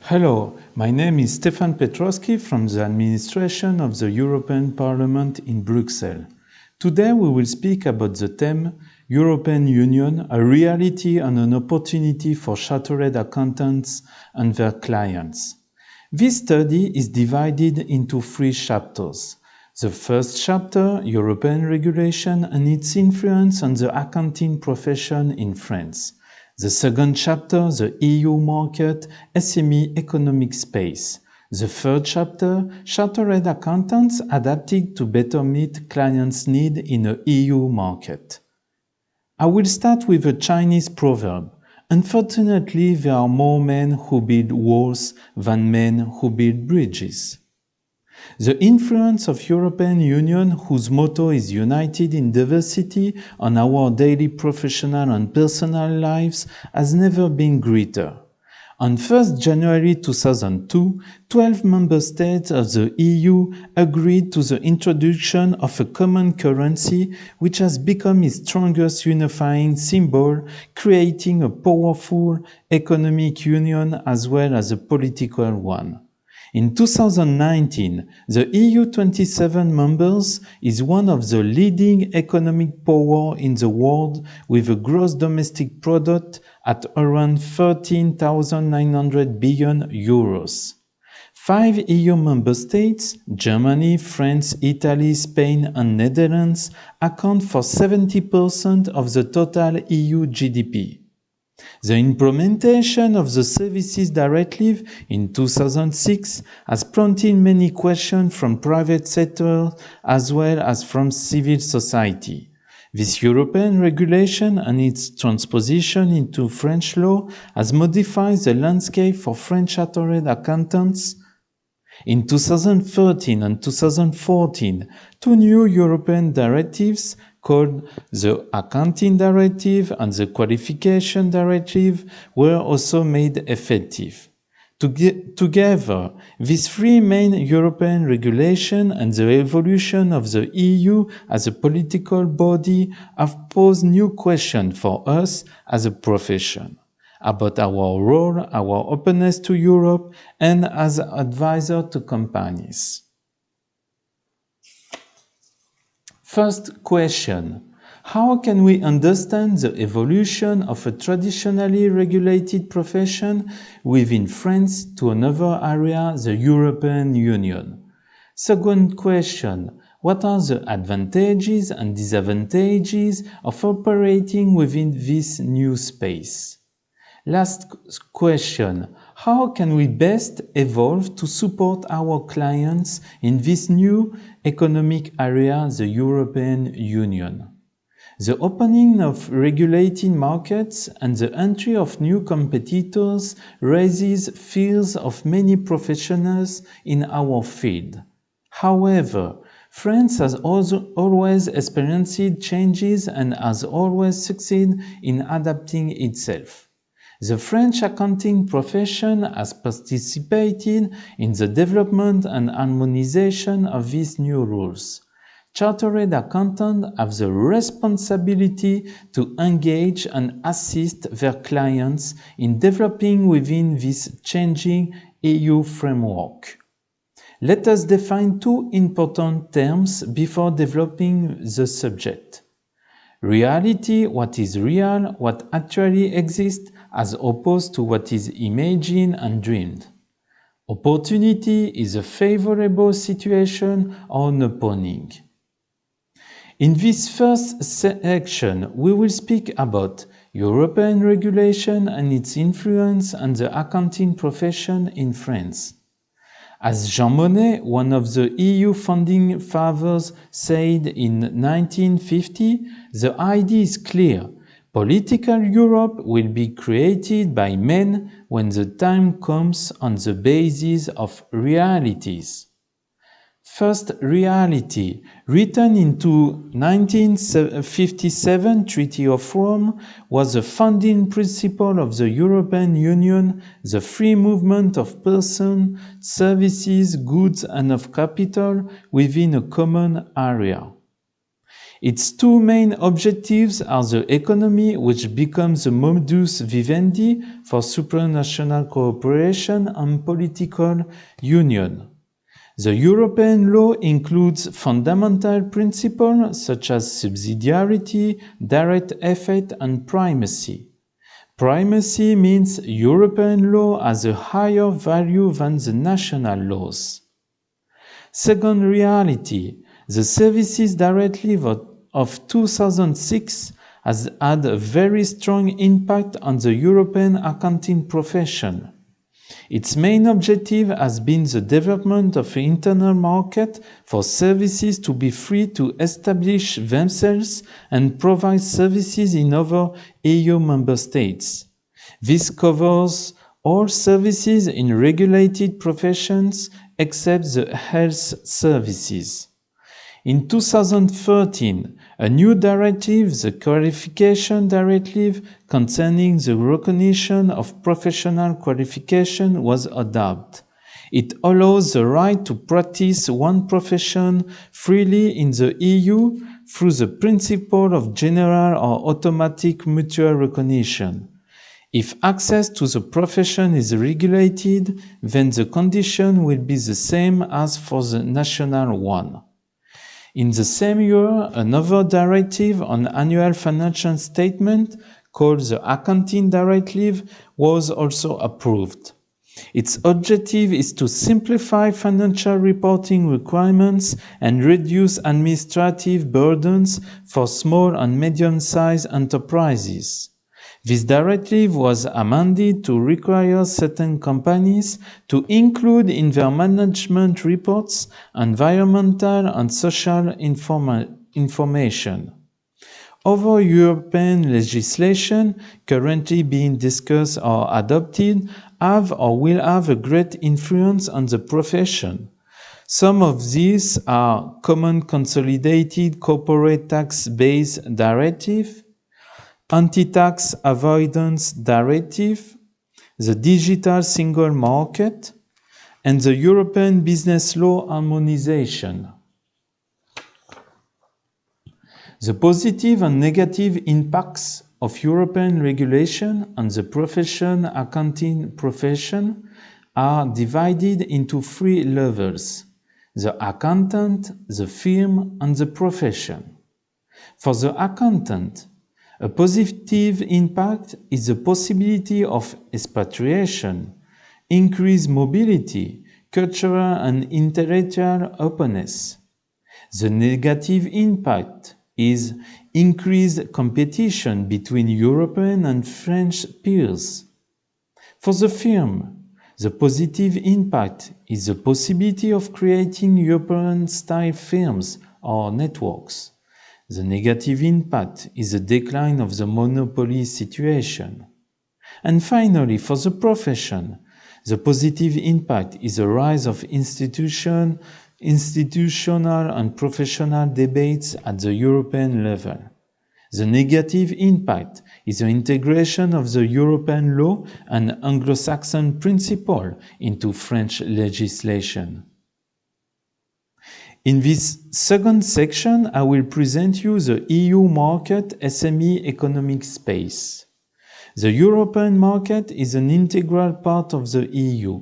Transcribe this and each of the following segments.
Hello, my name is Stefan Petrovski from the administration of the European Parliament in Brussels. Today we will speak about the theme European Union, a reality and an opportunity for chartered accountants and their clients. This study is divided into 3 chapters. The first chapter, European regulation and its influence on the accounting profession in France. The second chapter, the EU market, SME economic space. The third chapter, chartered accountants adapted to better meet clients' needs in the EU market. I will start with a Chinese proverb. Unfortunately, there are more men who build walls than men who build bridges. The influence of European Union, whose motto is United in Diversity, on our daily professional and personal lives has never been greater. On 1st January 2002, 12 member states of the EU agreed to the introduction of a common currency which has become its strongest unifying symbol, creating a powerful economic union as well as a political one. In 2019, the EU 27 members is one of the leading economic power in the world with a gross domestic product at around 13,900 billion euros. 5 EU member states, Germany, France, Italy, Spain and Netherlands, account for 70% of the total EU GDP. The implementation of the Services Directive in 2006 has prompted many questions from private sector as well as from civil society. This European regulation and its transposition into French law has modified the landscape for French chartered accountants. In 2013 and 2014, 2 new European directives called the Accounting Directive and the Qualification Directive were also made effective. Together, these 3 main European regulations and the evolution of the EU as a political body have posed new questions for us as a profession about our role, our openness to Europe, and as an advisor to companies. First question. How can we understand the evolution of a traditionally regulated profession within France to another area, the European Union? Second question. What are the advantages and disadvantages of operating within this new space? Last question. How can we best evolve to support our clients in this new economic area, the European Union? The opening of regulated markets and the entry of new competitors raises fears of many professionals in our field. However, France has also always experienced changes and has always succeeded in adapting itself. The French accounting profession has participated in the development and harmonization of these new rules. Chartered accountants have the responsibility to engage and assist their clients in developing within this changing EU framework. Let us define 2 important terms before developing the subject. Reality, what is real, what actually exists, as opposed to what is imagined and dreamed. Opportunity is a favorable situation or an opening. In this first section, we will speak about European regulation and its influence on the accounting profession in France. As Jean Monnet, one of the EU founding fathers, said in 1950, the idea is clear. Political Europe will be created by men when the time comes on the basis of realities. First reality, written into 1957 Treaty of Rome, was the founding principle of the European Union, the free movement of persons, services, goods and of capital within a common area. Its two main objectives are the economy, which becomes the modus vivendi for supranational cooperation, and political union. The European law includes fundamental principles such as subsidiarity, direct effect, and primacy. Primacy means European law has a higher value than the national laws. Second reality, the Services Directive of 2006 has had a very strong impact on the European accounting profession. Its main objective has been the development of an internal market for services to be free to establish themselves and provide services in other EU member states. This covers all services in regulated professions except the health services. In 2013, a new directive, the Qualification Directive, concerning the recognition of professional qualification was adopted. It allows the right to practice one profession freely in the EU through the principle of general or automatic mutual recognition. If access to the profession is regulated, then the condition will be the same as for the national one. In the same year, another directive on annual financial statement called the Accounting Directive was also approved. Its objective is to simplify financial reporting requirements and reduce administrative burdens for small and medium-sized enterprises. This directive was amended to require certain companies to include in their management reports environmental and social information. Other European legislation currently being discussed or adopted have or will have a great influence on the profession. Some of these are Common Consolidated Corporate Tax Base Directive, Anti-Tax Avoidance Directive, the Digital Single Market, and the European Business Law Harmonisation. The positive and negative impacts of European regulation on the accounting profession are divided into three levels: the accountant, the firm, and the profession. For the accountant, a positive impact is the possibility of expatriation, increased mobility, cultural and intellectual openness. The negative impact is increased competition between European and French peers. For the firm, the positive impact is the possibility of creating European-style firms or networks. The negative impact is the decline of the monopoly situation. And finally, for the profession, the positive impact is the rise of institutional and professional debates at the European level. The negative impact is the integration of the European law and Anglo-Saxon principle into French legislation. In this second section, I will present you the EU market SME economic space. The European market is an integral part of the EU.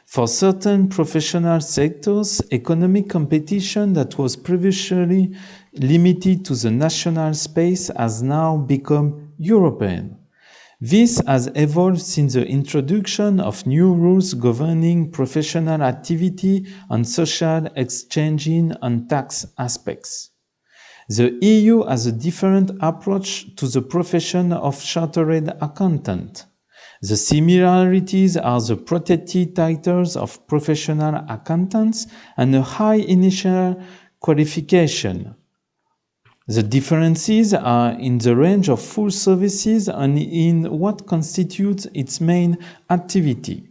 For certain professional sectors, economic competition that was previously limited to the national space has now become European. This has evolved since the introduction of new rules governing professional activity and social exchanging and tax aspects. The EU has a different approach to the profession of chartered accountant. The similarities are the protected titles of professional accountants and a high initial qualification. The differences are in the range of full services and in what constitutes its main activity.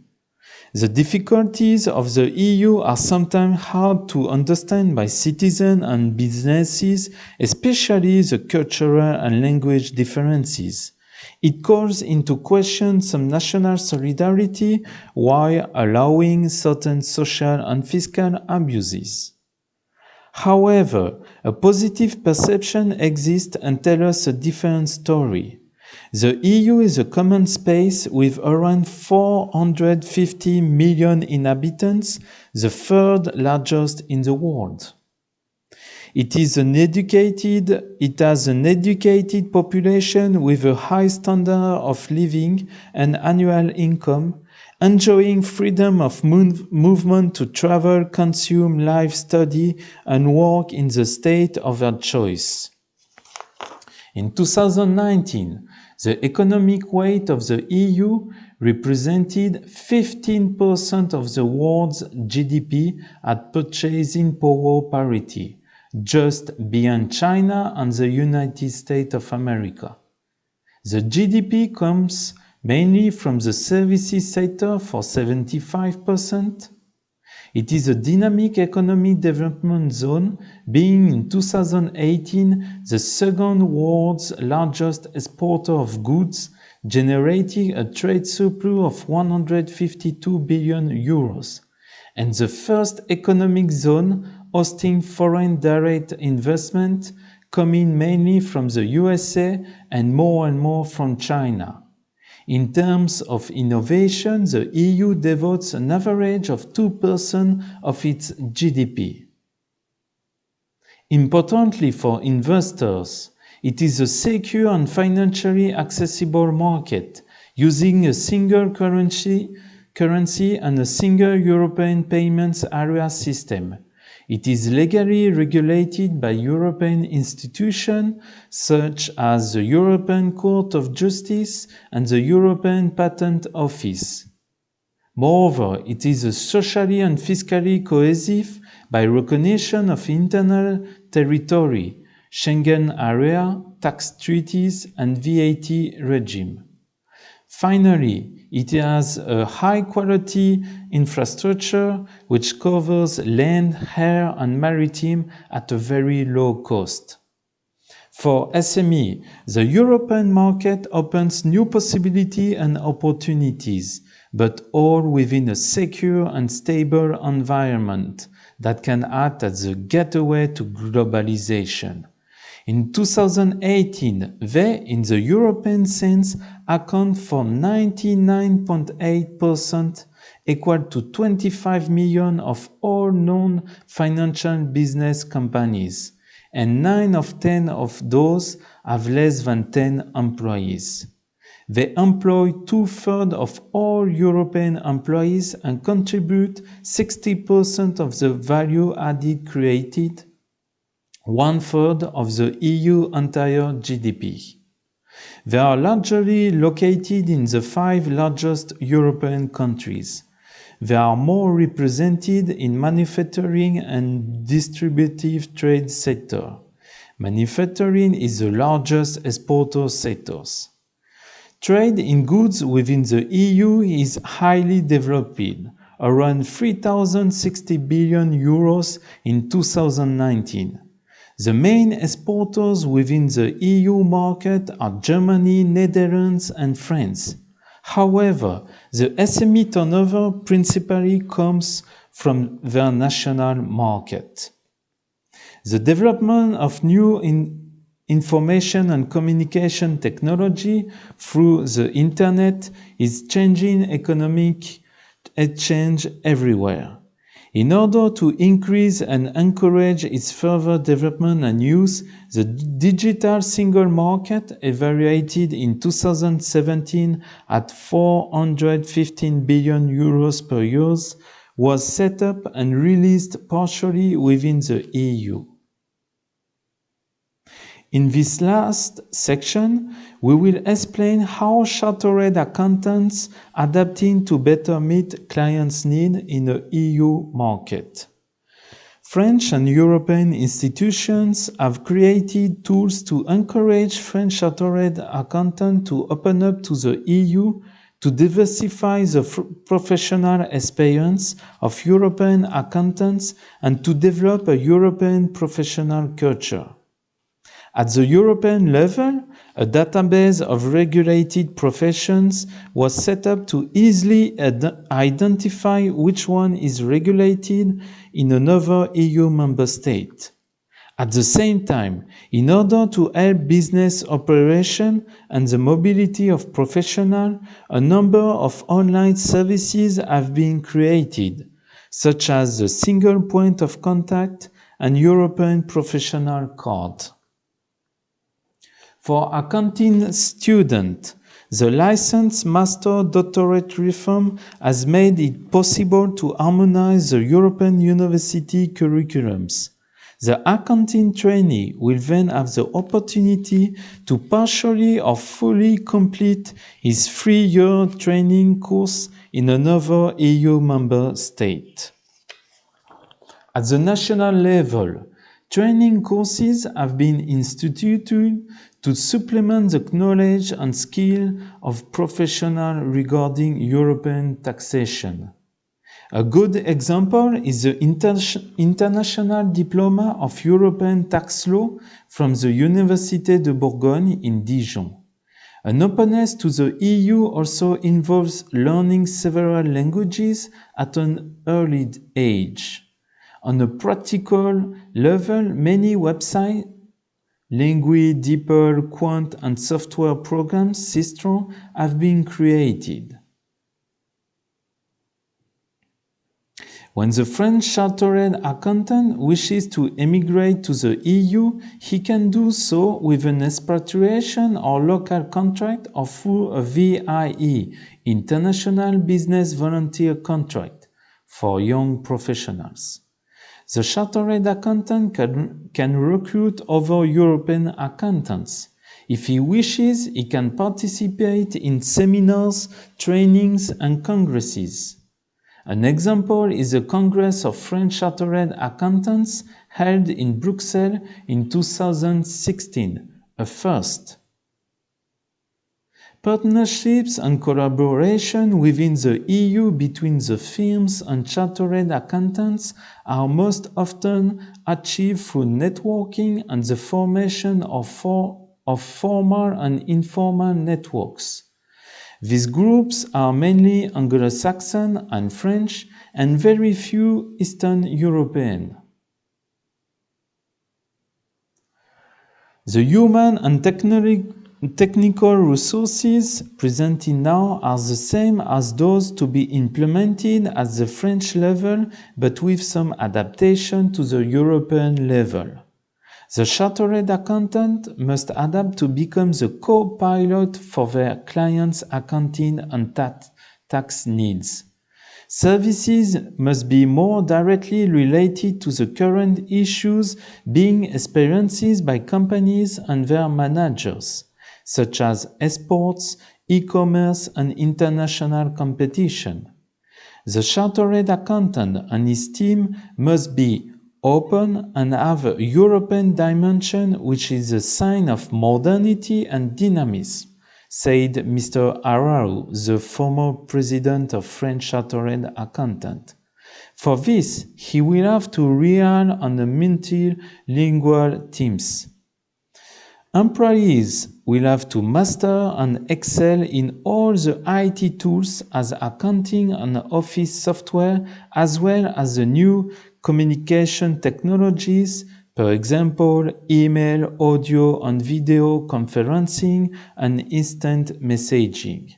The difficulties of the EU are sometimes hard to understand by citizens and businesses, especially the cultural and language differences. It calls into question some national solidarity while allowing certain social and fiscal abuses. However, a positive perception exists and tells us a different story. The EU is a common space with around 450 million inhabitants, the third largest in the world. It has an educated population with a high standard of living and annual income, enjoying freedom of movement to travel, consume, live, study, and work in the state of their choice. In 2019, the economic weight of the EU represented 15% of the world's GDP at purchasing power parity, just beyond China and the United States of America. The GDP comes mainly from the services sector for 75%. It is a dynamic economic development zone, being in 2018 the second world's largest exporter of goods, generating a trade surplus of 152 billion euros, and the first economic zone hosting foreign direct investment, coming mainly from the USA and more from China. In terms of innovation, the EU devotes an average of 2% of its GDP. Importantly for investors, it is a secure and financially accessible market, using a single currency and a single European payments area system. It is legally regulated by European institutions such as the European Court of Justice and the European Patent Office. Moreover, it is socially and fiscally cohesive by recognition of internal territory, Schengen area, tax treaties, and VAT regime. Finally, it has a high-quality infrastructure which covers land, air, and maritime at a very low cost. For SME, the European market opens new possibilities and opportunities, but all within a secure and stable environment that can act as a gateway to globalization. In 2018, they, in the European sense, account for 99.8%, equal to 25 million of all non-financial business companies, and 9 of 10 of those have less than 10 employees. They employ 2/3 of all European employees and contribute 60% of the value added created, 1/3 of the EU entire GDP. They are largely located in the 5 largest European countries. They are more represented in manufacturing and distributive trade sector. Manufacturing is the largest exporter sectors. Trade in goods within the EU is highly developed, around 3,060 billion euros in 2019. The main exporters within the EU market are Germany, Netherlands, and France. However, the SME turnover principally comes from their national market. The development of new information and communication technology through the internet is changing economic exchange everywhere. In order to increase and encourage its further development and use, the digital single market, evaluated in 2017 at 415 billion euros per year, was set up and released partially within the EU. In this last section, we will explain how chartered accountants adapting to better meet clients' needs in the EU market. French and European institutions have created tools to encourage French chartered accountants to open up to the EU, to diversify the professional experience of European accountants, and to develop a European professional culture. At the European level, a database of regulated professions was set up to easily identify which one is regulated in another EU member state. At the same time, in order to help business operation and the mobility of professionals, a number of online services have been created, such as the Single Point of Contact and European Professional Card. For accounting students, the Licensed Master Doctorate reform has made it possible to harmonize the European university curriculums. The accounting trainee will then have the opportunity to partially or fully complete his 3-year training course in another EU member state. At the national level, training courses have been instituted to supplement the knowledge and skill of professionals regarding European taxation. A good example is the International Diploma of European Tax Law from the Université de Bourgogne in Dijon. An openness to the EU also involves learning several languages at an early age. On a practical level, many websites, Lingui, DeepL, Quant, and software programs, Sistron, have been created. When the French chartered accountant wishes to emigrate to the EU, he can do so with an expatriation or local contract or through a VIE, International Business Volunteer Contract, for young professionals. The chartered accountant can recruit other European accountants. If he wishes, he can participate in seminars, trainings, and congresses. An example is the Congress of French Chartered Accountants held in Brussels in 2016, a first. Partnerships and collaboration within the EU between the firms and chartered accountants are most often achieved through networking and the formation of formal and informal networks. These groups are mainly Anglo-Saxon and French, and very few Eastern European. The human and technical resources presented now are the same as those to be implemented at the French level, but with some adaptation to the European level. The chartered accountant must adapt to become the co-pilot for their clients' accounting and tax needs. Services must be more directly related to the current issues being experienced by companies and their managers, such as exports, e-commerce, and international competition. The chartered accountant and his team must be open and have a European dimension, which is a sign of modernity and dynamism, said Mr. Araru, the former president of French Chartered Accountant. For this, he will have to rely on the multilingual teams. Employees will have to master and excel in all the IT tools as accounting and office software, as well as the new communication technologies, for example, email, audio and video conferencing, and instant messaging.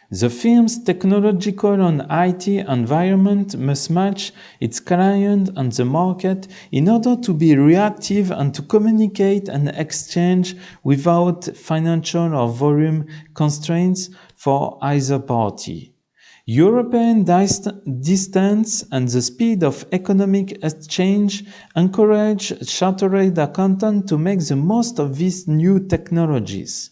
The firm's technological and IT environment must match its client and the market in order to be reactive and to communicate and exchange without financial or volume constraints for either party. European distance and the speed of economic exchange encourage chartered accountants to make the most of these new technologies.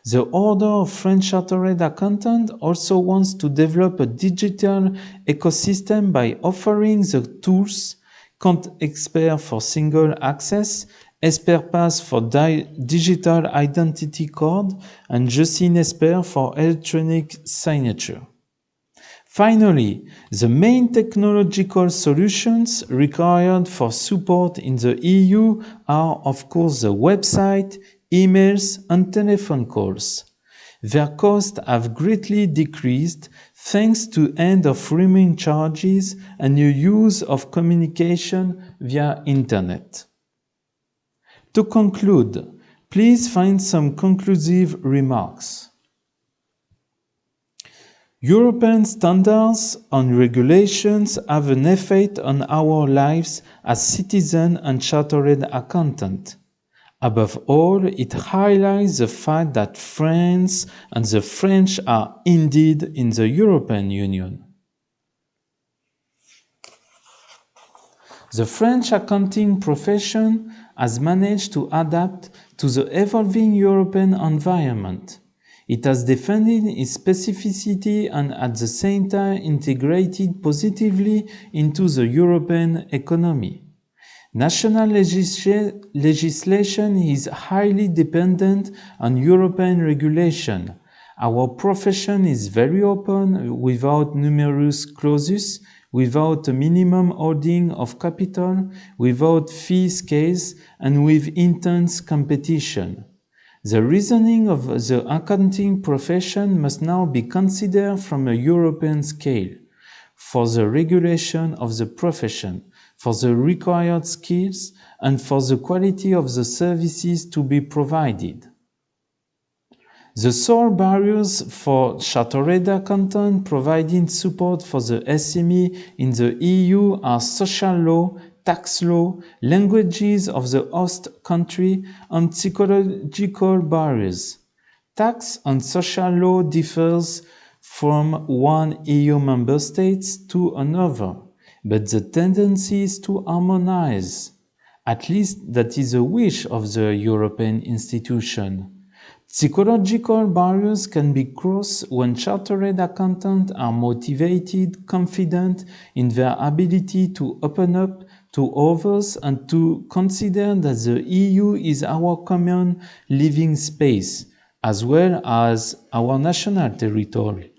The Order of French Chartered Accountants also wants to develop a digital ecosystem by offering the tools Compte Expert for single access, Expert Pass for digital identity card, and Je Signe Expert for electronic signature. Finally, the main technological solutions required for support in the EU are, of course, the website, emails, and telephone calls. Their costs have greatly decreased thanks to end of roaming charges and the use of communication via Internet. To conclude, please find some conclusive remarks. European standards and regulations have an effect on our lives as citizens and chartered accountants. Above all, it highlights the fact that France and the French are indeed in the European Union. The French accounting profession has managed to adapt to the evolving European environment. It has defended its specificity and at the same time integrated positively into the European economy. National legislation is highly dependent on European regulation. Our profession is very open, without numerous clauses, without a minimum holding of capital, without fee scales, and with intense competition. The reasoning of the accounting profession must now be considered from a European scale for the regulation of the profession, for the required skills, and for the quality of the services to be provided. The sole barriers for chartered accountants providing support for the SME in the EU are social law, tax law, languages of the host country, and psychological barriers. Tax and social law differs from one EU member state to another, but the tendency is to harmonize. At least that is a wish of the European institution. Psychological barriers can be crossed when chartered accountants are motivated, confident in their ability to open up to others and to consider that the EU is our common living space, as well as our national territory.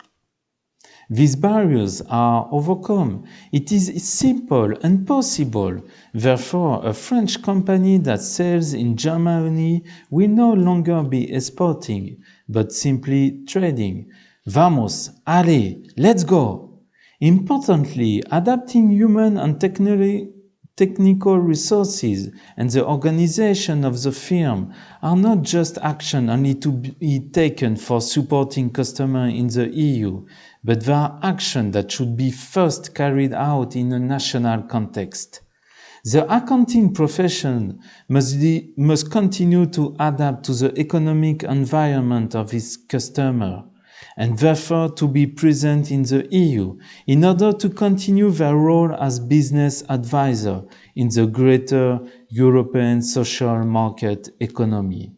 These barriers are overcome. It is simple and possible. Therefore, a French company that sells in Germany will no longer be exporting, but simply trading. Vamos, allez, let's go! Importantly, adapting human and technical resources and the organization of the firm are not just actions only to be taken for supporting customers in the EU, but they are actions that should be first carried out in a national context. The accounting profession must continue to adapt to the economic environment of its customer, and therefore to be present in the EU in order to continue their role as business advisor in the greater European social market economy.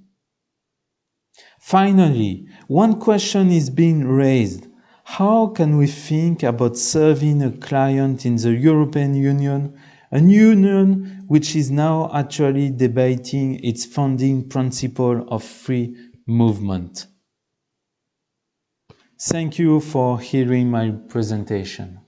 Finally, one question is being raised. How can we think about serving a client in the European Union, a union which is now actually debating its founding principle of free movement? Thank you for hearing my presentation.